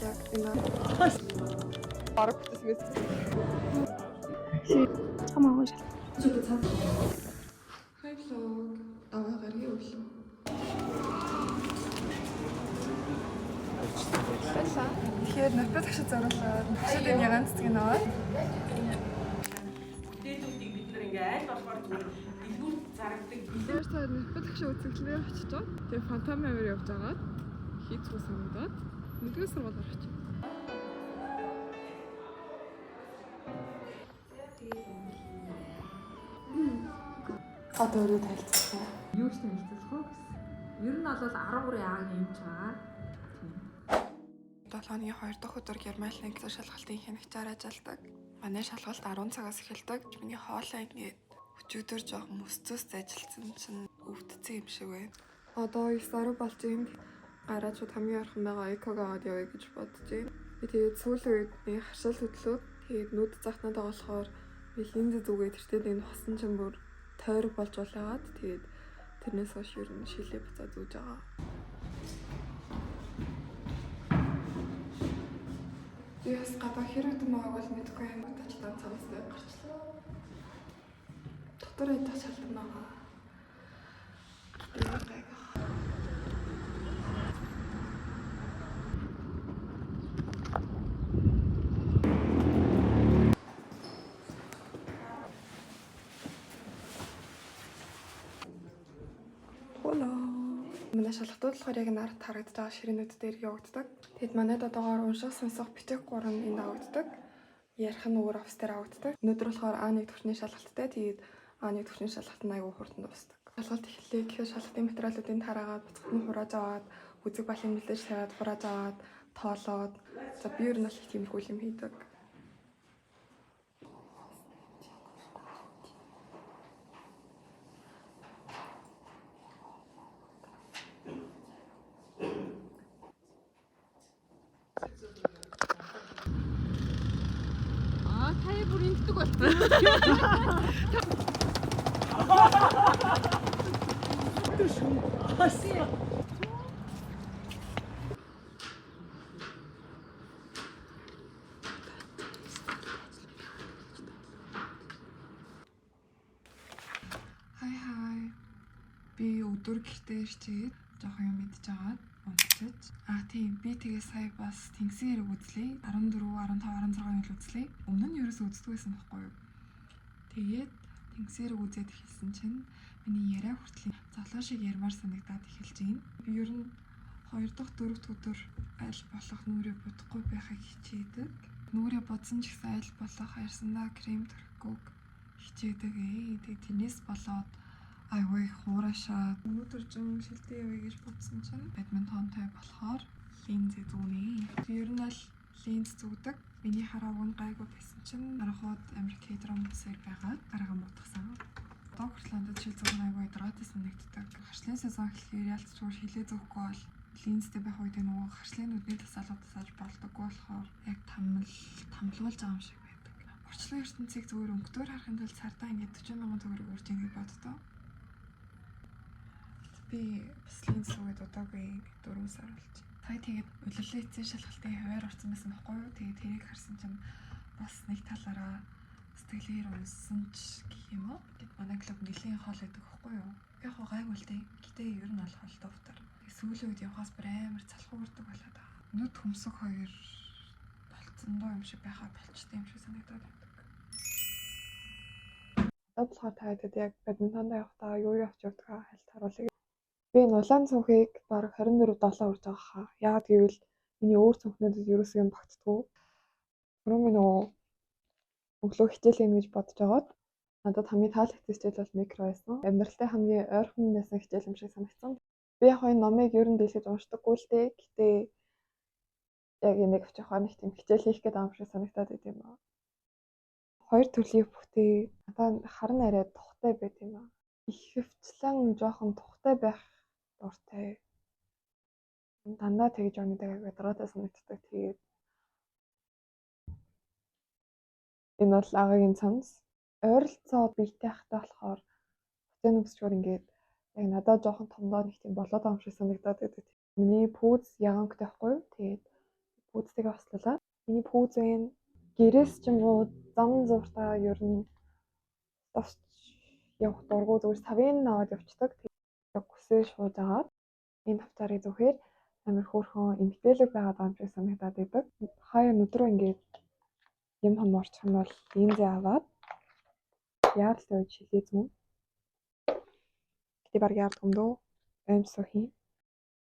яг энэ бараг бүтээсмэс. Хамаагүй шал. Хайрлог. Даваа гаргийн өглөө. Баярлалаа. Тэгэхээр надад тагшид зориулаад тагшидын ягаан цэцгийг аваад Бүтээлүүдийг бид нар ингээ аль болохоор дэлгүүр зарагдаг. Дээр та надад тагшид үзэглээ очичоод тэгээ фантом авир явж агаад хийцгүү санагдаад нэгдүгээр сургууль орчих. Одоо өөрөө танилцсан. Юу ч танилцуулах уу гэсэн. Ер нь бол 13 аагийн юм чагаа. 7 оны 2 дахь өдөр Герман англи шалгалтын хянагчаар ажилладаг. Манай шалгалт 10 цагаас эхэлдэг. Миний хоолой ингээд өчигдөр жоохон мөсцөөс ажилласан чинь өвдсөн юм шиг байна. Одоо 9 сар болж юм. Гараачууд хамгийн ойрхон байгаа эког аваад явъя гэж бодож байна. Би тэгээд сүүлийн үед нэг харшаал хөдлөөд тэгээд нүд захнаад байгаа болохоор линз зүгээд тэртээ энэ хосон ч юм бүр тойрог болж болоод тэгээд тэрнээс хойш ер нь шилээ буцаад зүүж байгаа. Яс гадаа хэрэг юм байгааг бол мэдэхгүй юм тачлаа цамцтай гарчлаа. Дотор идэх шалтгаан байгаа. Манай шалгалтууд болохоор яг нарт харагдаж байгаа ширээнүүд дээр явагддаг. Тэгэд манай додоогоор унших, сонсох, бичих 3 энд авагддаг. Ярих нь өөр офс дээр авагддаг. Өнөөдөр болохоор А1 төвчний шалгалттай. Тэгээд А1 төвчний шалгалт нь аягүй хурдан дуусдаг. Шалгалт эхлэе гэхээр шалгалтын материалуудыг тараагаад, буцахад нь хурааж аваад, үзэг балын мэдээж тавиад хурааж аваад, тоолоод. За би ер нь л их тиймэрхүү юм хийдэг. Таяа бүр ингэдэг болсон. Хай. Би өдөр гэртээ ирчээд жоохон юм мэдчихээд унтчих. Тийм би тэгээ сая бас тэнгисийн хэрэг үзлээ. 14, 15, 16 жил үзлээ. Өмнө нь ерөөсөө үздэг байсан байхгүй юу? Тэгээд тэнгисийн хэрэг үзээд эхэлсэн чинь миний яриа хүртэл золоо шиг ярмаар санагдаад эхэлж байна. Би ер нь 2 дахь 4 дахь өдөр аль болох нүрээ будахгүй байхыг хичээдэг. Нүрээ будсан ч гэсэн аль болох ярьсандаа крем төрөхгүйг хичээдэг. Тэгээд тэрнээс болоод аягүй хуурашаа өнөөдөр жин шилдэг явъя гэж бодсон чинь бадминтонтой болохоор линз зүүнэ. Ер нь л линз зүүдэг. Миний хараа уг гайгүй байсан чинь нарахууд Америк хэдром үсээр байгаад гараа мутгасан. Одоо хүртэл надад шил зүүн аягүй драатас санагддаг. Харшлын сезон эхлэхээр ялцчгүй хилээ зөөхгүй бол линзтэй байх үед нөгөө харшлын нүдний тасаалуудаас аж болдоггүй болохоор яг тамлуулж байгаа юм шиг байдаг. Урчлын ертөнцийг зөвөр өнгөтөр харахын тулд сардаа ингээд 40,000 төгрөг өрж ингэж боддоо. Би бас линз суугаад удаагүй 4 сар болж байна. Сая тэгээд улирлын эцсийн шалгалтын хуваар орсон байсан байхгүй юу? Тэгээд тэрийг харсан чинь бас нэг талаараа сэтгэлээр унсан ч гэх юм уу? Гэт манай клуб нэлийн хоол байдаг байхгүй юу? Яг гайгүй л дээ. Гэтэ ер нь бол хоолтой утаар. Сүүлийн үед явахаас бүр амар залхуурдаг болоод байгаа. Нүд хөмсөх хоёр болцсон доо юм шиг байхаа болчтой юм шиг санагдаад байдаг. Болохоор та хэд яг бадминтонд явахдаа юу явж явдгаа хальт харуулъя. Би энэ улаан цүнхийг бараг 24/7 урж байгаа хаа. Яагаад гэвэл миний өөр цүнхнүүдэд ерөөсөө юм багтдаггүй. Түрүү минь өглөө хичээл юм гэж бодож байгаад надад хамгийн таалагдсан хичээл бол микро байсан. Амьдралтай хамгийн ойрхон байсан хичээл юм шиг санагдсан. Би яг энэ номыг ер нь дэлгэж уншдаггүй л дээ. Гэтэ яг энийг авчих нэг тийм хичээл хийх гэдэг юм шиг санагдаад байт юм аа. Хоёр төрлийн бүхтэй надад харан арай тухтай байт юм аа. Их хөвчлэн жоохон тухтай байх дуртай. Дандаа тэгж онёдаг квадратаа санагддаг. Тэгээд энэ бол агагийн цамц. Ойролцоо биетэй хахтай болохоор хөтөн өмсчөр ингээд яг надад жоохон томдоо нэг тийм болоод байгаа юм шиг санагдаад байдаг. Миний пүүз ягангтай байхгүй юу? Тэгээд пүүзтэй цэцэг авслаа. Миний пүүз байна. Гэрээс ч юм уу зам зуртаа ер нь тосч явах дургу зүгээр савын наваад явцдаг. Тэгээд хүсээ шууж агаад энэ тавцаарыг зөвхөр амар хөөрхөн эмгтээлэг байгаад байгаа юм шиг санагдаад байдаг. Хаяа өдрөө ингээд юм хам орчих юм бол линзээ аваад яаралтай үед шилээ зүүн. Гэтэ баг яардаг юм дөө. Амьсуу хийн.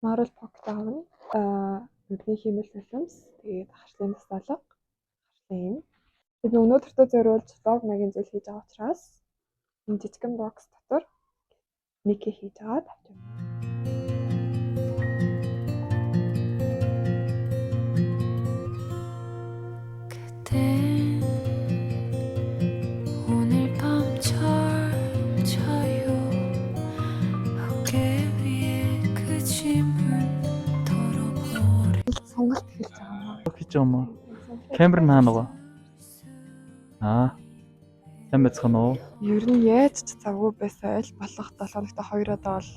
Marvel Pocket аавна. Нүдний химэл солимс, тэгээд ахшлын тасалга, ахшлын юм. Тэгээд өнөөдөртөө зориулж vlog магийн зүйл хийж байгаа учраас энэ жижигэн бокс дотор Мики хийж аваад авчих. Сонголт хийж байгаа. Хийж байгаа юм уу? Камер наа нөгөө. Сайн байцгаана уу? Ер нь яаж ч завгүй байсаа л болох 7 хоногт 2-од бол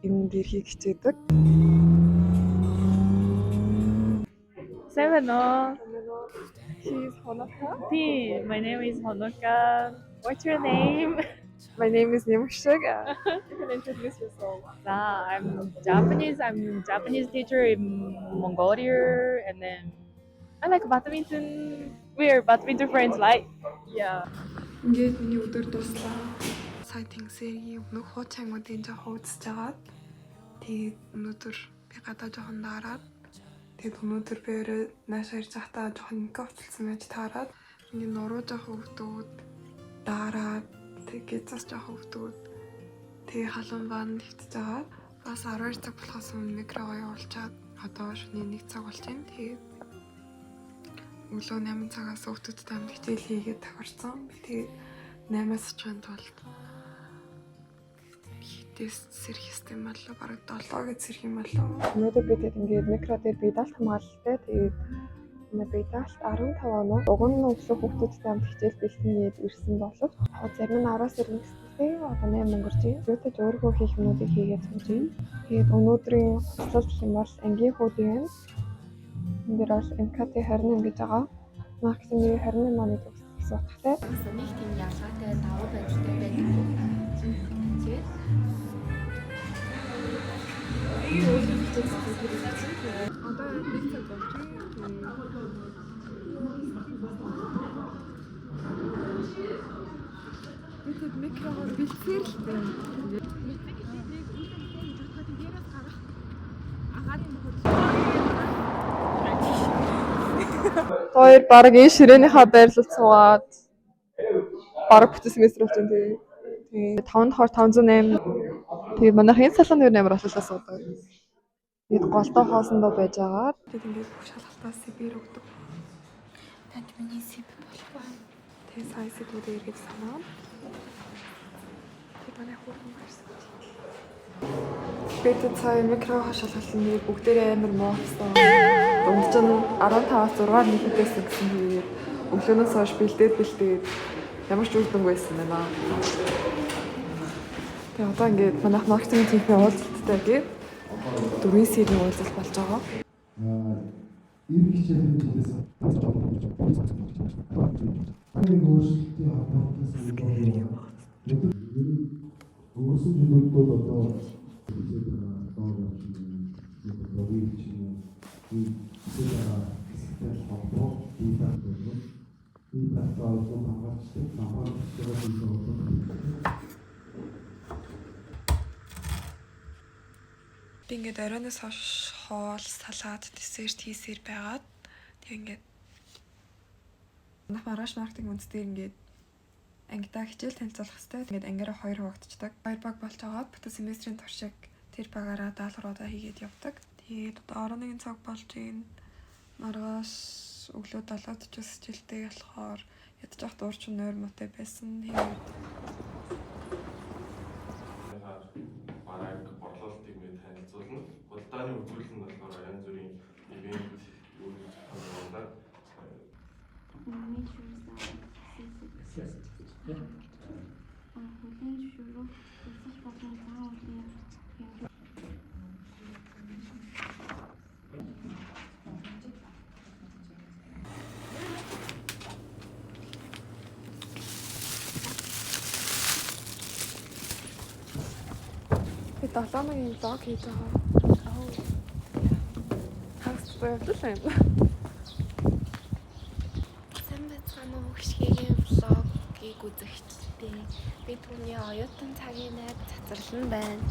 энэ дэрхийг хичээдэг. Сайн байна уу? She's Honoka. Hey, my name is Honoka. What's your name? My name is Nyamshik. You can introduce yourself. I'm Japanese. I'm Japanese teacher in Mongolia, and then I like badminton. We're badminton friends, like yeah. Ингээд миний өдөр дуслаа. Сая тэнгисийн өмнөх хуучаангуудын жоох үзэж агаад тэгээд өнөөдөр би гадаа жоохон даараад тэгээд өнөөдөр би өөрөө наашаа ирж захтаа жоохон инкэ уцалсан байж таараад миний нуруу жоохон өвдөөд даараад тэгээд цас жоохон өвдөөд тэгээд халуун баан нэвтэж байгаа. Бас 12 цаг болохоос өмнө микрогоо явуулчаад одоо шөнийн 1 цаг болж байна. Тэгээд өглөө 8 цагаас өвдөдтэй амт хичээл хийгээд тохирсон. Тэгээд 8-аас очихын тулд хитээс сэрх систем болоо бараг 7-д сэрх юм болоо. Өнөөдөр би тэгээд ингээд микро дээр бие даалт хамгаалалтай. Тэгээд бие даалт 15 оноо уг нь өглөө хөвгтүүдтэй амт хичээл бэлтэнгээд ирсэн боловч зарим нь 10-аас ирнэ гэсэлтэй одоо 8 өнгөрч байна. Зүйтэй өөрөө хийх юмнуудыг хийгээд сууж байна. Тэгээд өнөөдрийн хурлал гэх юм бол ангийн хүүдийн юм. Энд дээр бол МКТ 21 гэж байгаа. Маркетингийн 21 оны төгсөлт утгатай. Нэг тийм ялгаатай давуу байдалтай байдаг. Тэгээд Одоо нэг цаг болж байна. Тэгээд микрогоор бэлтгэр л байна. Хоёр баг энэ ширээнийхаа байрлалд суугаад баг бүтэн семестр болж байна тий. Тэгээ 5 дахь 508. Тэгээ манайх энэ салон ер нь амар бололоо суудаг. Тэгээд голдоо хоосондоо байж байгаа. Тэгээд ингээд бүх шалгалтаас сибэр өгдөг. танд миний сэв болох баа. Тэгээ сайн сэдвүүдээ эргэж санаа. Тэгээд манай хурдан байсан. Бид цаа микро шалгалтын бүгдээрээ амар муу болсон. Дунд чинь 15-аас 6-аар нэхэдсэн гэсэн тэгээд өглөөнөөс хойш бэлдээд ямар ч үлдэнгүй байсан байна. Тэгээ одоо ингээд манайх маркетинг 팀ийн уулзалттай гээд 4 сэрийн уулзалт болж байгаа. Ирэх хичээлийн жилээс энэ өөрчлөлтийн хавталтаас өнгөрсөн жилүүд одоо Би ингээд оройноос хойш хоол, салаад, десерт хийсээр байгаад тэг ингээд маргааш маркетинг үндэстээр ингээд ангидаа хичээл танилцуулах хэрэгтэй. Ингээд ангиараа 2 хуваагдчихдаг. 2 баг болж байгаа. Бүтэн семестрийн туршиг тэр багаараа даалгавруудаа хийгээд явдаг. Тэгээд одоо орон нэгэн цаг болж байна. Маргааш өглөө 7-д ч хичээлтэй болохоор ядаж явах дуурчин нойр мотой байсан. Бараг борлуулалтыг мэд танилцуулна. Худалдааны үзүүлэл нь болохоор янз бүрийн ивент юу гэж байна. 7-ны влог хийж байгаа. Хагас баярлалаа юм. Сайн байцгаана уу гიშгийн влогийг үзэгчдээ. Би түүний оюутан цагийн найз цацралн байна.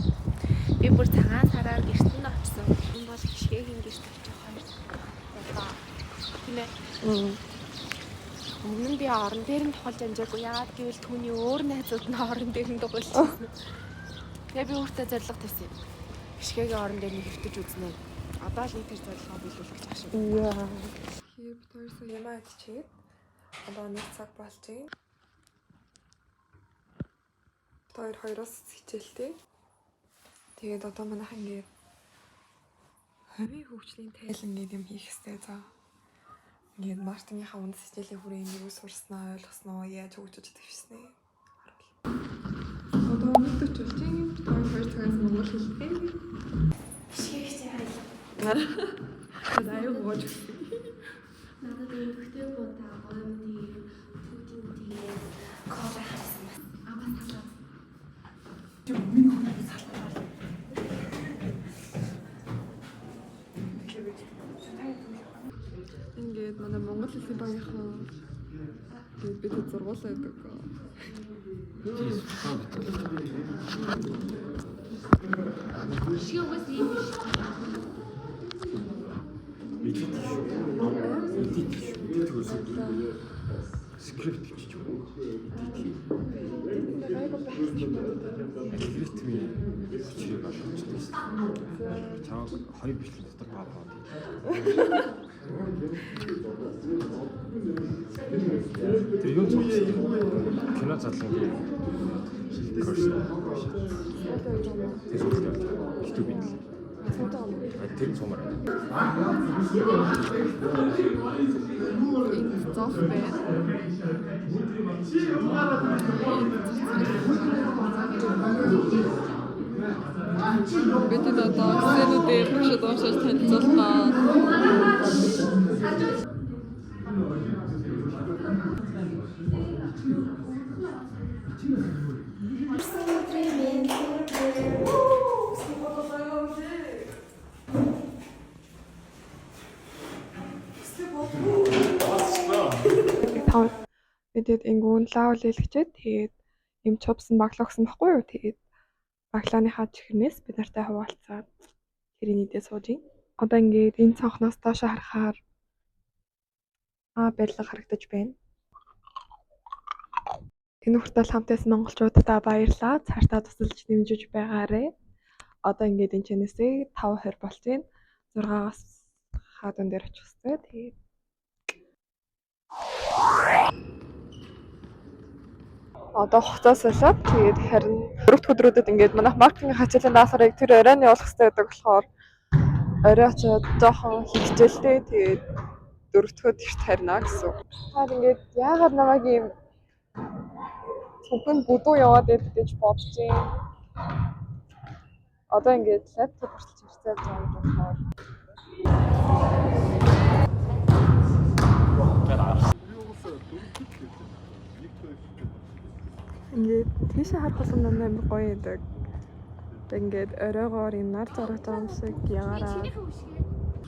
Би бүр цагаан сараар гэрт нь очсон. Энэ бол гიშгийн гэрт очих хоёр. Тийм ээ. Өмнө нь би орон дээр нь тохолж амжаагүй. Яагаад гэвэл түүний өөр найзууд нь орон дээр нь дугуулчихсан. Тэгээ би өөртөө зориг тавьсан юм. Гიშгэгийн орон дээр нь хөвтөж үзнэ. Одоо л нэг тэр зорилгоо биелүүлэх гэж байна. Яа. Хип төрсөн юм ачаад. Одоо нэг цаг болж байна. Хоёроос хичээлтэй. Тэгээд одоо манайхан ингээд хувийн хөгжлийн тайлан гэдэг юм хийх хэрэгтэй заа. Ингээд Мартиныхаа үндэс хичээлийн хүрээнд юу сурснаа ойлгосноо яаж хөгжиж тавьснаа харуул. Одоо өнөөдөр ч болж юм. 2 цагаас монгол хэлтэй. Гიშгэгтэй хайлаа. Аюу гоож. Надад эмхтэй буудаа гоомны түүний кола хасан бас. Абас халаа. Ингээд манай монгол хэлний багийнхаа бид зургуулаа гэдэг. Гიშгэ угаас ийм биш. Скрипт хийж байгаа. Ритмийн хүчийг олгож байна. Чааг хоёр бичлэг дотор баалгаа. Тэр юу ч кино задлан курс. Тэр YouTube юм. Тэр цомор. Зов байна. Бид одоо сценүүдээр хөшөд уушаж танилцуулнаа. Бидэд ингүүн лаул хэлчихээд тэгээд юм чупсан баглагсан баггүй юу, тэгээд баглааныхаа чихрнээс бид нартай хуваалцаад тэрийн нийтээ сууж ийн. Одоо ингээд энэ цонхноос доош харахаар барилга харагдаж байна. Энэ хүртэл хамтаас монголчуудаа баярлалаа. Цаашдаа тусалж дэмжиж байгаарэ. Одоо ингээд энэ чэнэсээ 5:20 болж байна. 6-аас хаадан дээр очих хэрэгтэй. Тэгээд одоо хуцаас болоод тэгээд харин 4 дахь өдрүүдэд ингээд манайх маркетинг хичээлийн даасарыг тэр оройн явуулах хэрэгтэй байдаг болохоор орой очиод жоохон хичээлтэй тэгээд 4 дахь өдөрт харина гэсэн. Хаад ингээд яагаад намайг ийм цүгэн бүдүү яваад байдаг гэж бодож юм. Одоо ингээд лаптоп хүртэл чирцээд байгаа болохоор ингээд тийшээ харах болгоно амар гоё байдаг. Ингээд оройгоор юм нар зарах юм шиг ягаараа.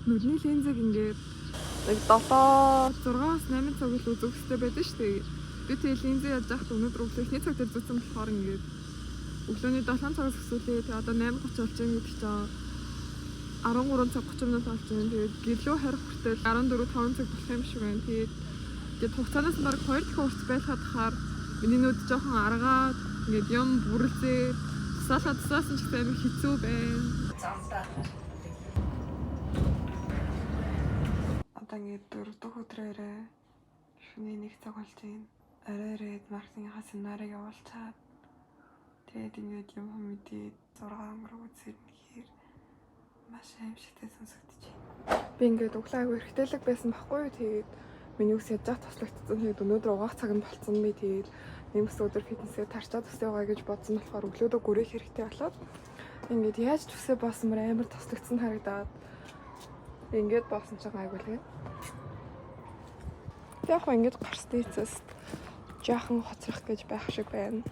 Нүдний линзэг ингээд нэг 7-6-аас 8 цаг л үзэх хэрэгтэй байдаг шүү дээ. Би тэгээ линзээ яаж яхад өнөөдөр өглөөний цаг дээр зүтсэн болохоор ингээд өглөөний 7 цагаас өсвөлээ. Тэгээ одоо 8:30 болж байгаа гэдэг чинь 13 цаг 30 минут болж байна. Тэгээд гэрлөө харих хүртэл 14-5 цаг болох юм шиг байна. Тэгээд хугацаанаас бараг 2 дахин урт байлгаад хахаар миний нүд жоохон аргаад ингээд юм бүрлзээ тусаасан ч гэсэн амар хэцүү байна. Одоо ингээд 4 дахь өдрөөрөө шөнийн 1 цаг болж байна. Оройроо маркетингийнхаа семинарыг явуулчаад тэгээд ингээд юм мэдээд 6 өнгөрөг үзэр нэхэр маш аимшигтай сонсогдож байна. Би ингээд өглөө аягүй эргэтэлэг байсан байхгүй юу. Тэгээд миний ус яаж тослогдсон. Тэгээд өнөөдөр угаах цаг нь болцсон би тэгээд нэмс өдөр фитнесээ тарчаад өсөө байгаа гэж бодсон болохоор өглөөдөө гүрэх хэрэгтэй болоод ингээд яаж ч өсөө босмор амар тослогдсон харагдаад ингээд боосон ч аягүй л. Яг хөө ингээд гарсны эцэст жаахан хоцрох гэж байх шиг байна.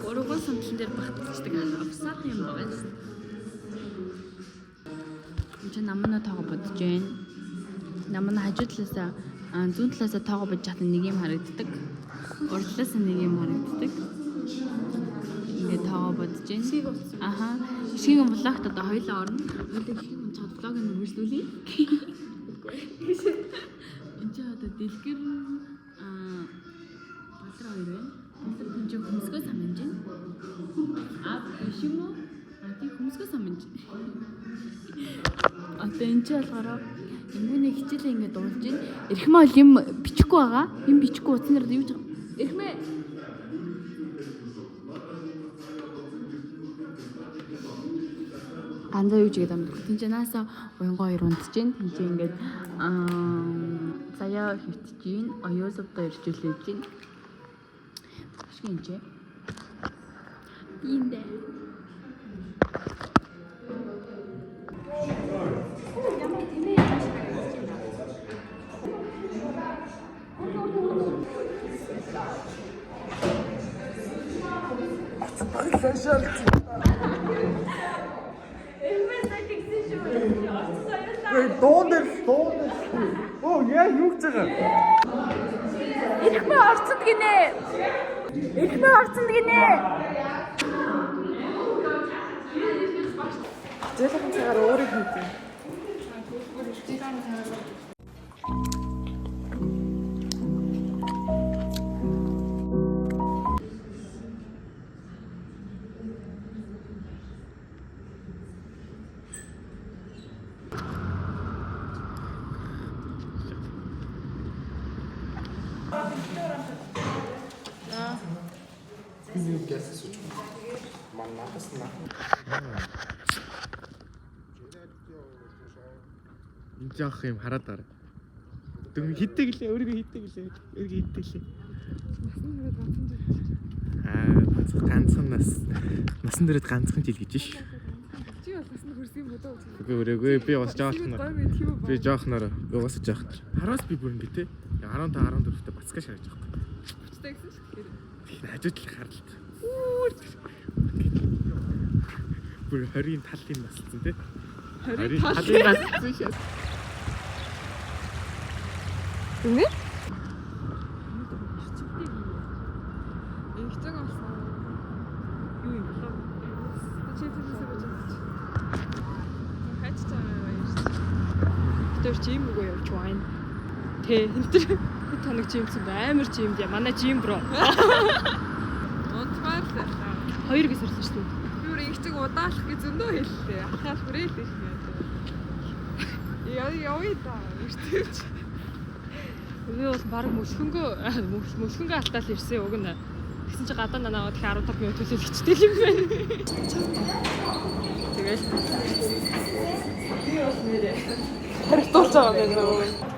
Ургуул сумтлан дээр багтчихдаг авсаад юм байна. Энд намнаа тоогоо бодож байна. Намнаа хажуу талаасаа зүүн талаасаа тоогоо бодож хатан нэг юм харагддаг. Урд талаасаа нэг юм харагддаг. Ингээд тоогоо бодож байна. Аха. Шиг влогт одоо хоёлаа орно. Хоёлаа их юм чад влог нь үргэлжлүүлье. Энд чи одоо дэлгэр Батар хоёр байна. Энд хүмүүсгөө самж байна. Биш юм уу? Тийм хүмүүсгөө самж. Одоо энэ ч болохоор эмгүүний хичээлээ ингээд дуулж байна. Эрхмээ бол юм бичихгүй байгаа. Юм бичихгүй утснаар юу ч эрхмээ ганцаа юу ч гэдэг юм. Тинч наасаа уянгоо хоёр унтж байна. Тинч ингээд заяа хөвтж байна. Оёосовдоо иржүүлж байна. Шинжээ. Индэ. Оо яа юу гэж байгаа? Эрхмээ орцод гинэ. Эрхмээ орцод гинэ. Зөөлхөн цагаар өөрийг хийдэг. Жоох юм хараад байгаа. Дүн хитдэг лээ, өөрийгөө хитдэг лээ. Өөрийгөө хитдэг лээ. Ганцхан насан дээрээ ганцхан жил гэж ш. Чи бол насны хөрсөн юм бодоо. Үгүй би бас жоохноор. Би жоохноор угаасаа жоохноор. Хараас би бүр ингэ те. 15 14-т бацкаа шарж байгаа. Хүчтэй гэсэн шүү дээ. Хажууд л харлаа. Бүр 20-ийн талын насцсан те. 20-ийн талын насцсан шээ. Үнэ? Ихтэй гомсон. Юу юм болов? Чи тэрнээс болж байгаа. Хайч цаа яаж. Тэр чим үгүй явж байна. Тэ энэ тоног чимсэн амар чимд яа. Манай чим бро. Унтмаар л. Хоёр гэж сэрсэн шүү дээ. Би өөр ихтэй удаалах гэж зөндөө хэллээ. Ахаал хүрээлээ шүү дээ. Яа та. Ихтэй. Би бол баг мөсгөнгөө алтаал ирсэн уг нь. Тэгсэн чи гадаа нанаа дахиад 15 минут төлөвлөгчтэй юм байна. Тэгэл. Би бас нэрээ. Харагдуулж байгаа юм байна.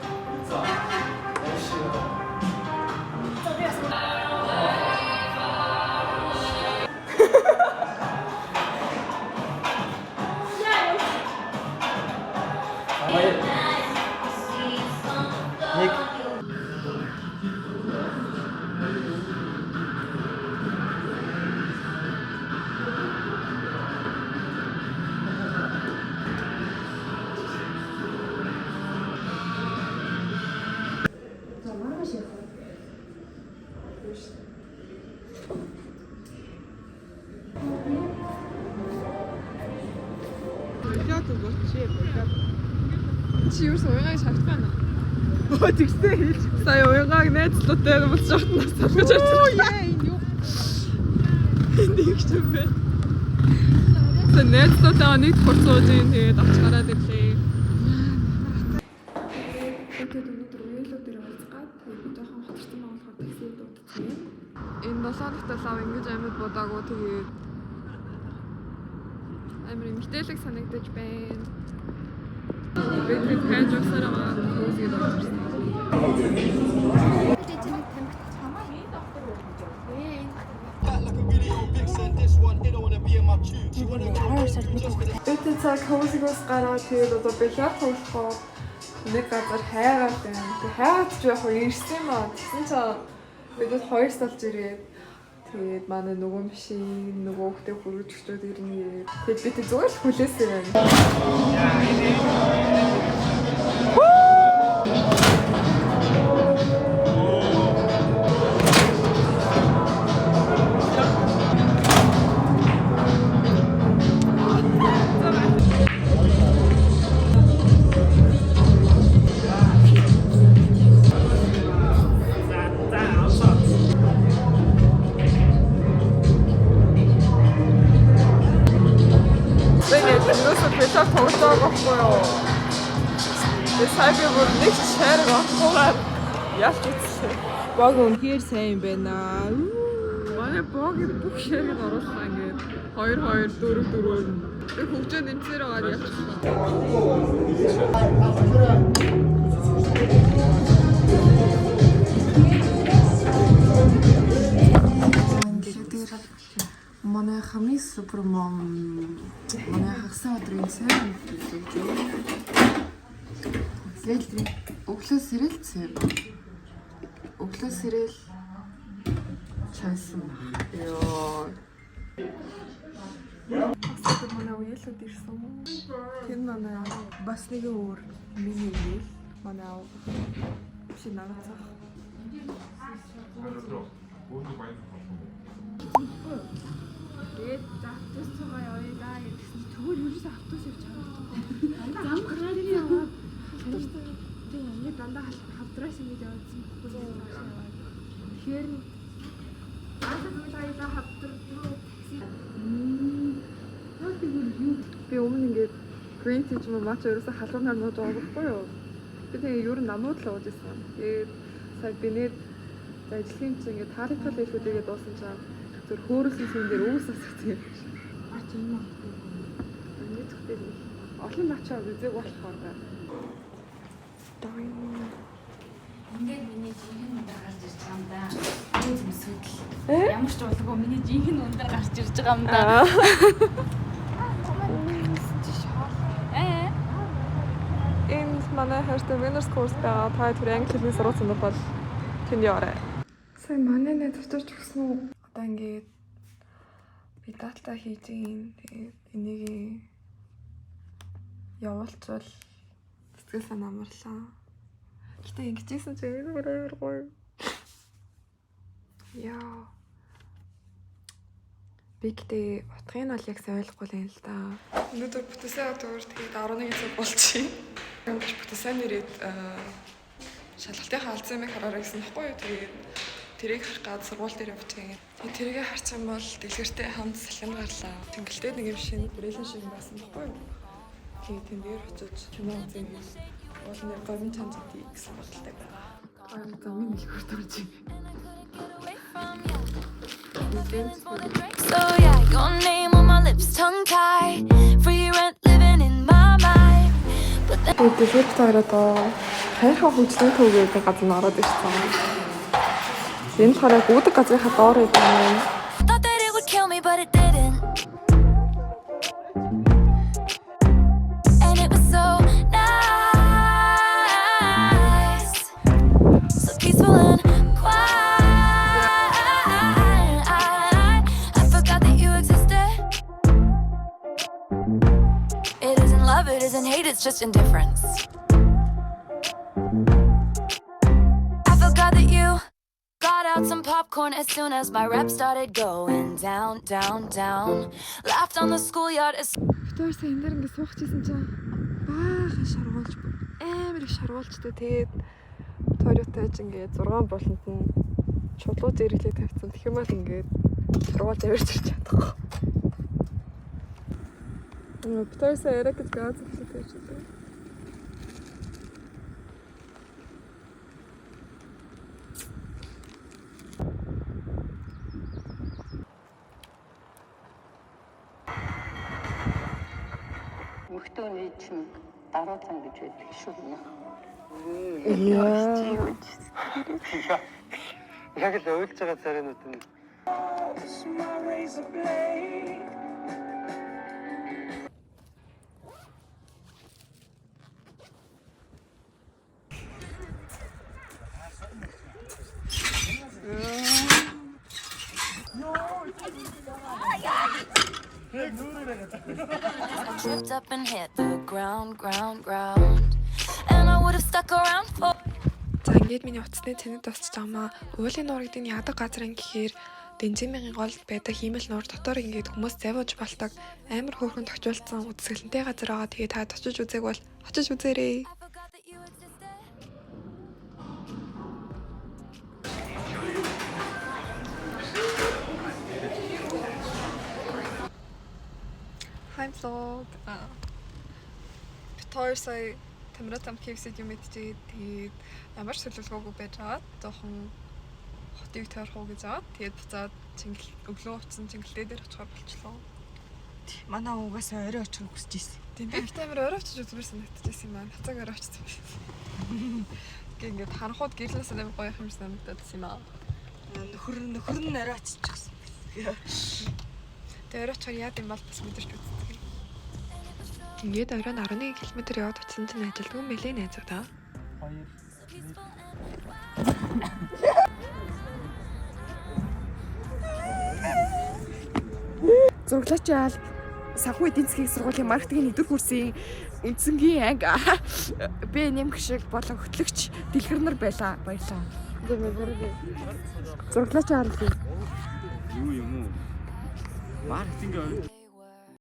Чи юу соёгааг шахах байна. Оо тэгсээ хэлж. Сая уягааг найзлуутай болж шахтнаас салгаж авчихсан. Оо яа энэ юу. Энд их юм байна. Сая найзлуутай нэг хурцууж ийн тэгээд авч гараад ирлээ. Тэгээд өнөөдөр уялуу дээр уулзгаад тэгээд жоохон хоторсон болохоор таксид дуудчихсан. Энэ 7 дахь талаа ингэж амьд бодаагүй тэгээд амар эмгтээлэг санагдаж байна. Бид хайж явсараа хөөсгээд орж ирсэн. Бид цаг хөөсгөөс гараад тэгээд одоо бэлар тоглохоо нэг газар хайгаад байна. Тэгээд хайгаад ч яг ирсэн юм аа. Тэгсэн чинь бид хоёр салж ирээд тэгээд манай нөгөө машин нөгөө хөтэ хүрэж өчтөд ирнэ. Тэгээд бид зүгээр л хүлээсэн байна. Бэлар тоглоод байхгүй юу? Сайгүй бүр нэг шарг авахгүйгээр ялч үзлээ. Баг үнэхээр сайн байна. Манай богийн бүх шаргийг оруулсан ингээд 2 2 4 4 тэг хөгжөөд нэмсээр байгаа ялчихсан. Манай хамгийн супермом манай хагсаа өдрийн сайн Зэлтрий өглөө сэрэл цэв. Өглөө сэрэл чайсан. Ёо. Хагсаа манай уялууд ирсэн. Тэр манай бас нэг өөр миний үйл манай чи нагацах. Тэгээд автобус цугаа явъя гэсэн тэгвэл юусэн автобус явж байгаа. Зам гараад яваад тэгээд нэг дандаа хавдраас ингэж явуулсан. Тэгэхээр аасаа хавдар такси. Би өмнө ингээд Green Tea юм маач ерөөсө халуунаар нууж байгаа байхгүй юу? Би тэгээ ер нь намууд л ууж ирсэн. Тэгээд сая бинээд ажлын чинь ингээд таалагдал хэлхүүдээ дуусан чинь зөв хөөрөсөн сүн дээр өөс асуусан. Аач юм аа. Ингээд тэгтээ олон начаа үзэг болохоор да. Ингээд миний жинхэнэ өндөр гарч ирж байгаа юм да. Юу юм сүдэл. Ямар ч уулгүй миний жинхэнэ өндөр гарч ирж байгаа юм да. Энэ манай хайртай winners course байгаа. Та түр англи хэлний сургууль бол тэнд яваарай. Сая манай найз очиж өгсөн. Одоо ингээд би дата хийж ийн. Тэгээд энийг явуулчвал сэтгэл санаа амарлаа. Гэтэ ингэжсэн чи өөр гоё. Яа. Би гэтээ утгыг нь бол яг сайн ойлгохгүй л юм л да. Өнөөдөр бүтээсээ төгөр тэгээд 11 цаг болчих. Ингэж бүтээсээ нэрээд шалгалтынхаа алдсан юмыг хараарай гэсэн баггүй юу. Тэгээд тэрийг харах гад сургууль дээр явчихсан. Тэгээд тэрийгэ харчих юм бол дэлгэртэй хамт салхин гарлаа. Тэнгэлтэй нэг юм шинэ брэйлэн шиг байсан баггүй юу. Тэгээд тэн дээр очиж кино үзэн бол нэг говийн чанц идэх гэсэн бодолтой байгаа. Аа замын нэлгүүр төрж юм. So yeah, your name on my lips, tongue tied. Free rent living in my mind. But then Тэгээд тэрээр хайрхан хөгжлийн төв гэдэг газар нь ороод ирсэн. Энэ хараа гүдэг газрынхаа доор байсан. thought that it would kill me, but it didn't. And it was so nice, so peaceful and quiet. I forgot that you existed. It isn't love, it isn't hate, it's just indifference. I forgot that you got out some popcorn as soon as my rep started going down, down, down. Laughed on the schoolyard as Битүүр сайн энэ дэр ингэ суух гэсэн чинь баахан шаргуулж амар их шаргуулжтай. Тэгээд Toyota-ж ингээд 6 болонд нь чулуу зэрэглээ тавьсан. Тэгэх юм бол ингээд шаргуулж авирч ирж чадахгүй. Битүүр сайн яриа гэж газ хэлээ тавьж байгаа. Мөхтөөний чинь дарууцан гэж байдаг шүү дээ. Яг л ойлж байгаа царинууд нь Tripped up and hit the ground. And I would have stuck around for. За ингээд миний утасны цэнэд тусч байгаамаа. Уулын нуурагдын яадаг газар гэхээр бензинийн гол байдаг хиймэл нуур дотор ингээд хүмүүс завууж болдог амар хөөрхөн тохиолдсон үзэсгэлэнтэй газар байгаа. Тэгээ та очиж үзээг бол очиж үзээрэй. Hi vlog. Битхоёр сая Тамират ам KFC-д юм идчихээ. Тэгээд ямар ч төлөвлөгөөгүй байж байгаа. Жохон хотыг тойрох уу гэж байгаа. Тэгээд буцаад өглөө утсан чиглэлээ дээр очихоор болчихлоо. Манай угаас орой очих хүсэж ирсэн. Тийм би тамир орой очиж үзмээр санагдчихсан юм байна. Хацаг орой очсон юм. Ингээд ханахууд гэрлээс амар гоё юм санагдчихсан юм аа. Нөхөр нь орой очичихсан. Тэгээд орой очихоор яад юм бол бас мэдэрч үздэг. Ингээд оройн 11 км яваад очсон чинь ажилтгүй мэлээ найзуудаа. Зураглаач яал санхүү эдийн засгийн сургуулийн маркетингийн 1-р курсын үндсэнгийн анги бэ нэмэх шиг болон хөтлөгч дэлгэр нар байлаа. Баярлалаа. Зураглаач яал юу юм уу? Маркетинг